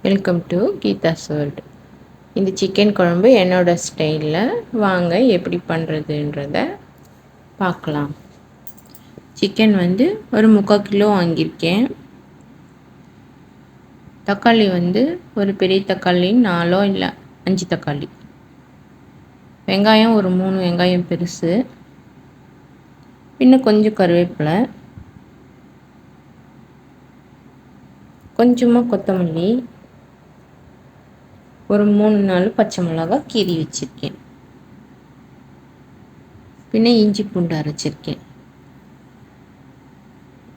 Welcome to Geetha's world. இந்த chicken குழம்பு என்னோடய ஸ்டைலில் வாங்க எப்படி பண்ணுறதுன்றத பார்க்கலாம். சிக்கன் வந்து ஒரு 3/4 கிலோ வாங்கியிருக்கேன். தக்காளி வந்து ஒரு பெரிய தக்காளி 4 இல்லை 5 தக்காளி. வெங்காயம் ஒரு 3 வெங்காயம் பெருசு. இன்னும் கொஞ்சம் கருவேப்பிலை, கொஞ்சமாக கொத்தமல்லி, ஒரு 3-4 பச்சை மிளகாய் கீறி வச்சுருக்கேன். பின்ன இஞ்சி பூண்டு அரைச்சிருக்கேன்.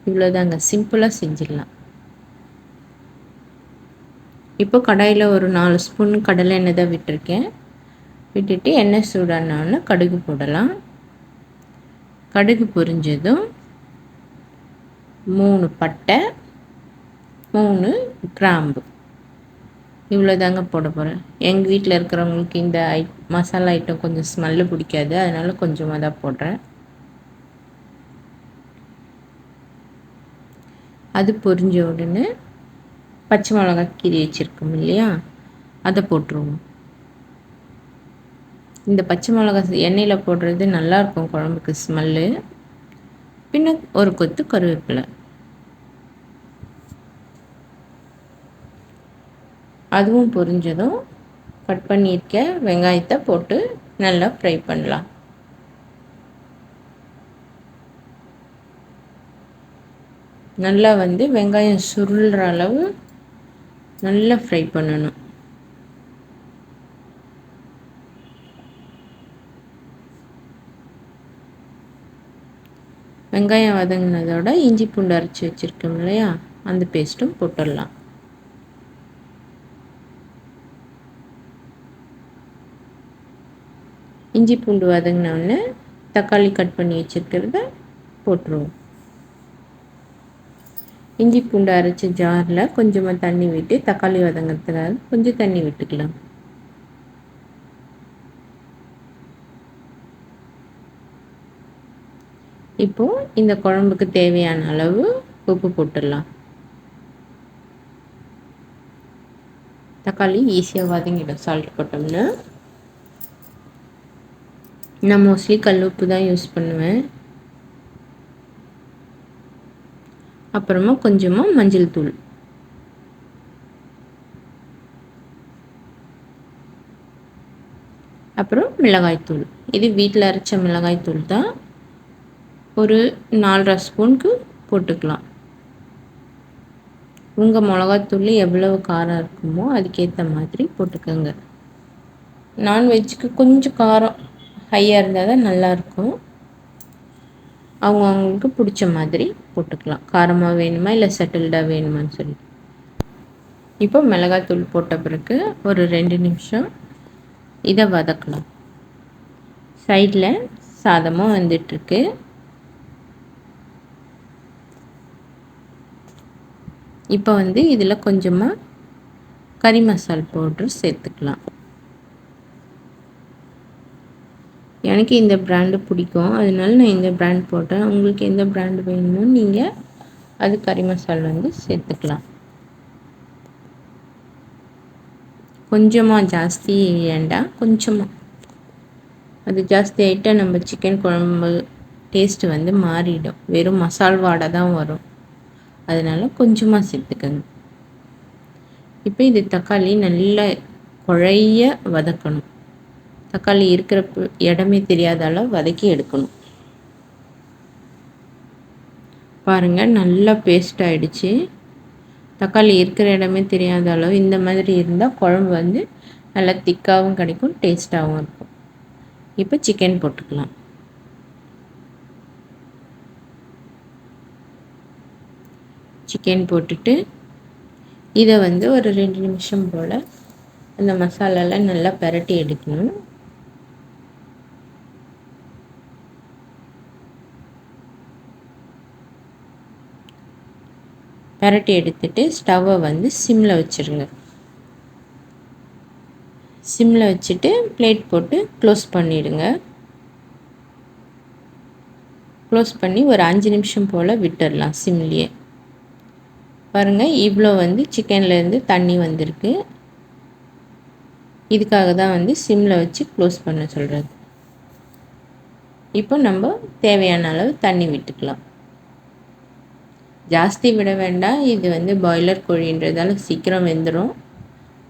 இவ்வளோதாங்க, சிம்பிளாக செஞ்சிடலாம். இப்போ கடாயில் ஒரு 4 ஸ்பூன் கடலை எண்ணெய் தான் விட்டுருக்கேன். விட்டுட்டு எண்ணெய் சூடானோன்னு கடுகு போடலாம். கடுகு பொரிஞ்சதும் 3 பட்டை, 3 கிராம்பு, இவ்வளோதாங்க போட போகிறேன். எங்கள் வீட்டில் இருக்கிறவங்களுக்கு இந்த மசாலா ஐட்டம் கொஞ்சம் ஸ்மெல்லு பிடிக்காது, அதனால கொஞ்சமாக தான் போடுறேன். அது பொரிஞ்ச உடனே பச்சை மிளகாய் கீரி வச்சுருக்கோம் இல்லையா, அதை போட்டுருவோம். இந்த பச்சை மிளகாய் எண்ணெயில் போடுறது நல்லாயிருக்கும் குழம்புக்கு ஸ்மெல்லு. பின்ன ஒரு கொத்து கருவேப்பிலை, அதுவும் பொரிஞ்சதும் கட் பண்ணியிருக்க வெங்காயத்தை போட்டு நல்லா ஃப்ரை பண்ணலாம். நல்லா வந்து வெங்காயம் சுருள்ற அளவு நல்லா ஃப்ரை பண்ணணும். வெங்காயம் வதங்கினதோட இஞ்சி பூண்டு அரைச்சி வச்சுருக்கோம் இல்லையா, அந்த பேஸ்ட்டும் போட்டுடலாம். இஞ்சி பூண்டு வதங்கினோடனே தக்காளி கட் பண்ணி வச்சுருக்கிறத போட்டுருவோம். இஞ்சி பூண்டு அரைச்ச ஜாரில் கொஞ்சமாக தண்ணி விட்டு தக்காளி வதங்கிறதுக்காக கொஞ்சம் தண்ணி விட்டுக்கலாம். இப்போது இந்த குழம்புக்கு தேவையான அளவு உப்பு போட்டுடலாம். தக்காளி ஈஸியாக வதங்கிடும் சால்ட் போட்டோம்னா. நான் மோஸ்ட்லி கல் உப்பு தான் யூஸ் பண்ணுவேன். அப்புறமா கொஞ்சமாக மஞ்சள் தூள், அப்புறம் மிளகாய்த்தூள். இது வீட்டில் அரைச்ச மிளகாய்த்தூள் தான். ஒரு 4.5 ஸ்பூனுக்கு போட்டுக்கலாம். உங்கள் மிளகாத்தூள் எவ்வளவு காரம் இருக்குமோ அதுக்கேற்ற மாதிரி போட்டுக்கோங்க. நான்வெஜ்ஜுக்கு கொஞ்சம் காரம் ஹையாக இருந்தால் தான் நல்லாயிருக்கும். அவங்களுக்கு பிடிச்ச மாதிரி போட்டுக்கலாம். காரமாக வேணுமா இல்லை சட்டில்டாக வேணுமான்னு சொல்லி. இப்போ மிளகாத்தூள் போட்ட பிறகு ஒரு 2 நிமிஷம் இதை வதக்கலாம். சைடில் சாதமும் வந்துட்டுருக்கு. இப்போ வந்து இதில் கொஞ்சமாக கறி மசால் பவுட்ரு சேர்த்துக்கலாம். எனக்கு இந்த பிராண்டு பிடிக்கும், அதனால நான் இந்த பிராண்ட் போட்டேன். உங்களுக்கு எந்த பிராண்டு வேணுமோ நீங்கள் அது கறி மசால் வந்து சேர்த்துக்கலாம். கொஞ்சமாக, ஜாஸ்தி வேண்டாம், கொஞ்சமாக. அது ஜாஸ்தி ஆகிட்டால் நம்ம சிக்கன் குழம்பு டேஸ்ட்டு வந்து மாறிடும், வெறும் மசால் வாடை தான் வரும். அதனால் கொஞ்சமாக சேர்த்துக்கங்க. இப்போ இது தக்காளி நல்லா குழைய வதக்கணும். தக்காளி இருக்கிற இடமே தெரியாத அளவு வதக்கி எடுக்கணும். பாருங்கள், நல்லா பேஸ்ட் ஆகிடுச்சு. தக்காளி இருக்கிற இடமே தெரியாத அளவு இந்த மாதிரி இருந்தால் குழம்பு வந்து நல்லா திக்காகவும் கிடைக்கும், டேஸ்ட்டாகவும் இருக்கும். இப்போ சிக்கன் போட்டுக்கலாம். சிக்கன் போட்டுட்டு இதை வந்து ஒரு 2 நிமிஷம் போல் அந்த மசாலாலாம் நல்லா பிரட்டி எடுக்கணும். பிரட்டி எடுத்துட்டு ஸ்டவ்வை வந்து சிம்மில் வச்சுருங்க. சிம்மில் வச்சுட்டு பிளேட் போட்டு க்ளோஸ் பண்ணிவிடுங்க. க்ளோஸ் பண்ணி ஒரு 5 நிமிஷம் போல் விட்டுடலாம் சிம்லேயே. பாருங்கள் இவ்வளோ வந்து சிக்கன்லேருந்து தண்ணி வந்திருக்கு. இதுக்காக தான் வந்து சிம்மில் வச்சு க்ளோஸ் பண்ண சொல்கிறது. இப்போ நம்ம தேவையான அளவு தண்ணி விட்டுக்கலாம். ஜாஸ்தி விட வேண்டாம், இது வந்து பாய்லர் கோழின்றதால சீக்கிரம் வெந்துடும்.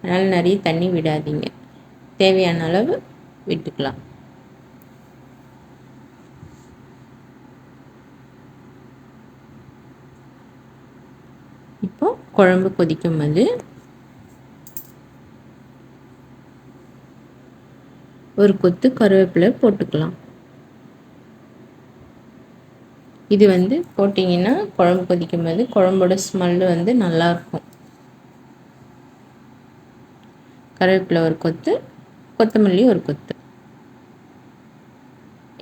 அதனால் நிறைய தண்ணி விடாதீங்க, தேவையான அளவு விட்டுக்கலாம். இப்போ குழம்பு கொதிக்கும் போது ஒரு கொத்து கருவேப்பிலை போட்டுக்கலாம். இது வந்து போட்டிங்கன்னா குழம்பு கொதிக்கும் போது குழம்போட ஸ்மெல்லு வந்து நல்லாயிருக்கும். கருவேப்பிலை ஒரு கொத்து, கொத்தமல்லி ஒரு கொத்து.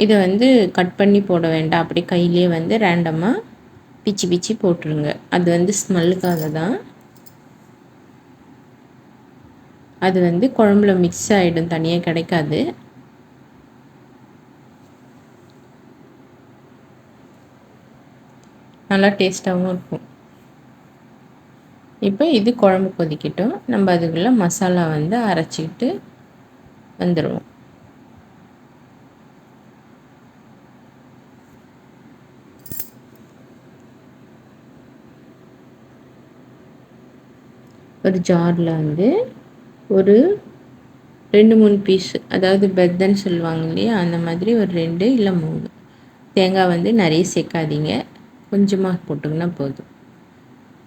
இதை வந்து கட் பண்ணி போட வேண்டாம், அப்படியே கையிலே வந்து ரேண்டமாக பிச்சு பிச்சு போட்டுருங்க. அது வந்து ஸ்மெல்லுக்காக தான். அது வந்து குழம்புல மிக்ஸ் ஆகிடும், தனியாக கிடைக்காது. நல்லா டேஸ்ட்டாகவும் இருக்கும். இப்போ இது குழம்பு கொதிக்கட்டும், நம்ம அதுக்குள்ளே மசாலா வந்து அரைச்சிக்கிட்டு வந்துடுவோம். ஒரு ஜாரில் வந்து ஒரு 2-3 பீஸ், அதாவது பெத்தன்னு சொல்லுவாங்க இல்லையா, அந்த மாதிரி ஒரு 2 இல்லை 3 தேங்காய் வந்து நிறைய சேர்க்காதீங்க, கொஞ்சமாக போட்டுங்கன்னா போதும்.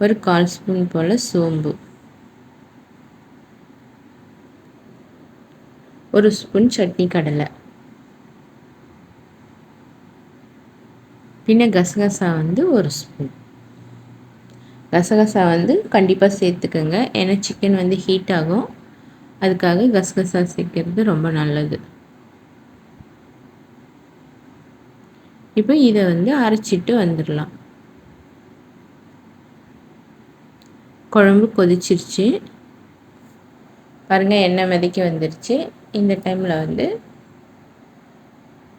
ஒரு 1/4 ஸ்பூன் போல் சோம்பு, 1 ஸ்பூன் சட்னி கடலை, பின்ன கசகசா வந்து 1 ஸ்பூன். கசகசா வந்து கண்டிப்பாக சேர்த்துக்கோங்க, ஏன்னா சிக்கன் வந்து ஹீட் ஆகும், அதுக்காக கசகசா சேர்க்கறது ரொம்ப நல்லது. இப்போ இதை வந்து அரைச்சிட்டு வந்துடலாம். குழம்பு கொதிச்சிருச்சு பாருங்கள், எண்ணெய் மிதக்கி வந்துருச்சு. இந்த டைமில் வந்து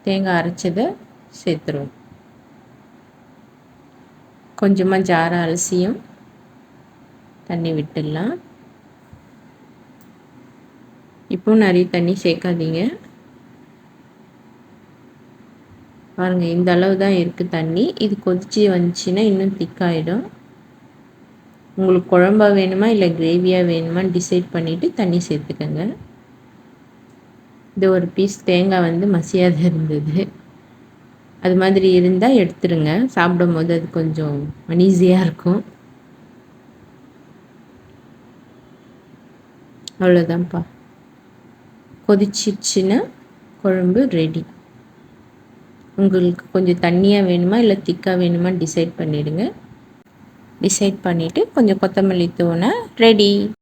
தேங்காய் அரைச்சதை சேர்த்துருவோம். கொஞ்சமாக ஜார அலசியும் தண்ணி விட்டுடலாம். இப்போ நிறைய தண்ணி சேர்க்காதீங்க. பாருங்கள், இந்த அளவு தான் இருக்குது தண்ணி. இது கொதிச்சு வந்துச்சுன்னா இன்னும் திக்காயிடும். உங்களுக்கு குழம்பா வேணுமா இல்லை கிரேவியாக வேணுமான்னு டிசைட் பண்ணிவிட்டு தண்ணி சேர்த்துக்கோங்க. இது ஒரு பீஸ் தேங்காய் வந்து மசியாக இருந்தது, அது மாதிரி இருந்தால் எடுத்துருங்க. சாப்பிடும் போது அது கொஞ்சம் அன்ஈஸியாக இருக்கும். அவ்வளோதான்ப்பா, கொதிச்சிச்சுன்னா குழம்பு ரெடி. உங்களுக்கு கொஞ்சம் தண்ணியாக வேணுமா இல்லை திக்காக வேணுமான்னு டிசைட் பண்ணிவிடுங்க. டிசைட் பண்ணிவிட்டு கொஞ்சம் கொத்தமல்லி தூவினா ரெடி.